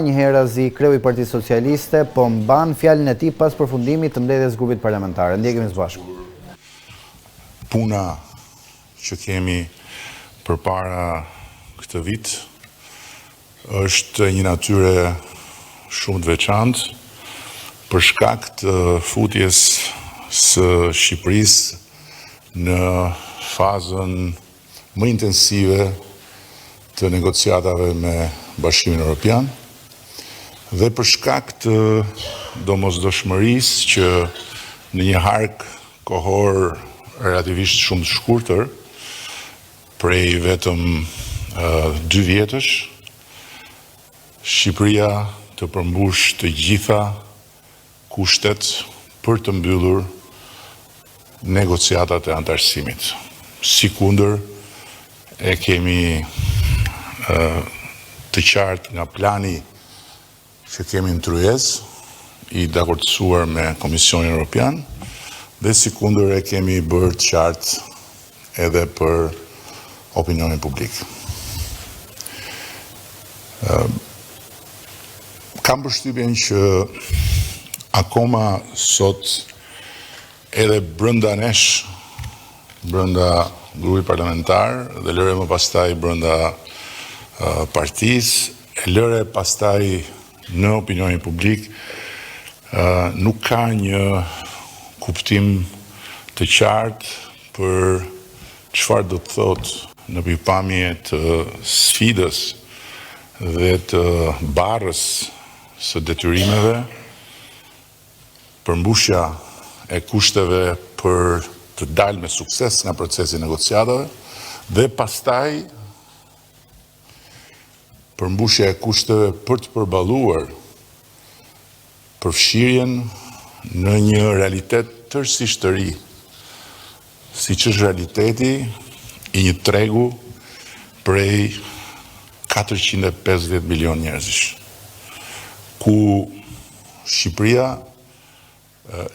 Një herazi kreu i Partisë Socialiste po mban fjalën e tij pas përfundimit të mbledhjes grupit parlamentar. Ndjekemi së bashku. Puna që kemi përpara këtë vit është një natyre shumë të veçantë për shkak të futjes së Shqipërisë në fazën më intensive të negociatave me Bashkimin Evropian dhe për shkak të domosdoshmërisë që në një hark kohor relativisht shumë të shkurtër, prej vetëm 2 vjetësh, Shqipëria të përmbush të gjitha kushtet për të mbyllur negociatat e antarësimit. Sikundër e kemi të qartë nga plani që kemi në tryez, i dakordsuar me Komisionin Evropian, dhe sikundër e kemi bërë të qartë edhe për opinionin publik. Kam përshtypjen që akoma sot edhe brenda nesh, brenda grupit parlamentar dhe lëre më pastaj brenda partisë, e lëre pastaj në opinionin publik, nuk ka një kuptim të qartë për çfarë do të thotë në pikpamje të sfidës dhe të barrës së detyrimeve, përmbushja e kushteve për të dalë me sukses nga procesi negociatave dhe pastaj përmbushja e kushteve për të përballuar përfshirjen në një realitet tërësisht të ri, siç është realiteti i një tregu prej 450 milion njerëzish, ku Shqipëria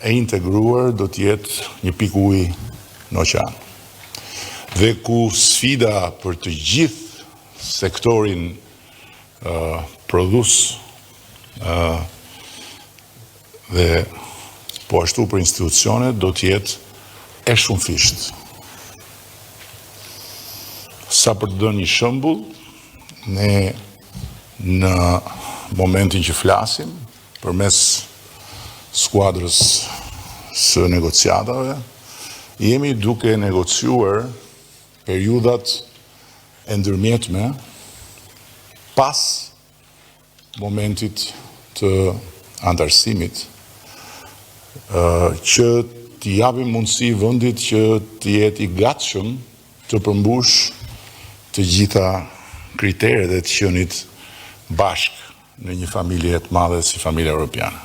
e integruar do të jetë një pikë uji në oqean. Dhe ku sfida për të gjithë sektorin prodhues dhe po ashtu për institucionet do të jetë e shumëfisht. Sa për të dhënë një shembull, ne në momentin që flasim, përmes skuadrës së negociatave, jemi duke negociuar periudat e ndërmjetme pas momentit të antarësimit, që t'i japim mundësi vendit që të jetë i gatshëm të përmbush të gjitha kriteret e të qenit bashkë në një familje të madhe si familja evropiane.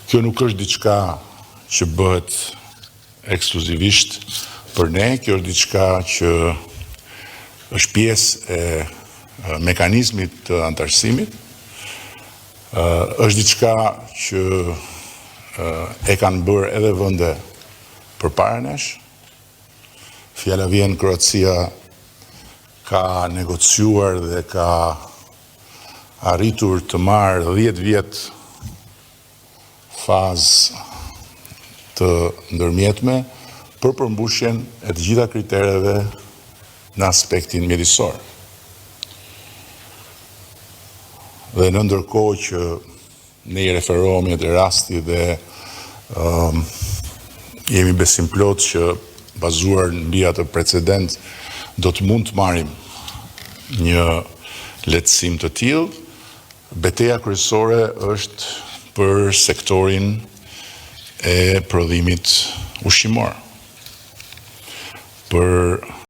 Kjo nuk është diçka që bëhet ekskluzivisht për ne, kjo është diçka që është pjesë e mekanizmit të antarësimit, është diçka që e kanë bërë edhe vende përpara nesh. Fjala vjen, Kroacia ka negociuar dhe ka arritur të marrë 10 vjet fazë të ndërmjetme për përmbushjen e të gjitha kritereve në aspektin mjedisor. Dhe në ndërkohë që ne i referohemi atë rasti dhe jemi besim plot që bazuar mbi atë precedent do të mund të marrim një lehtësim të tillë, betejë kryesore është për sektorin e prodhimit ushqimor. Për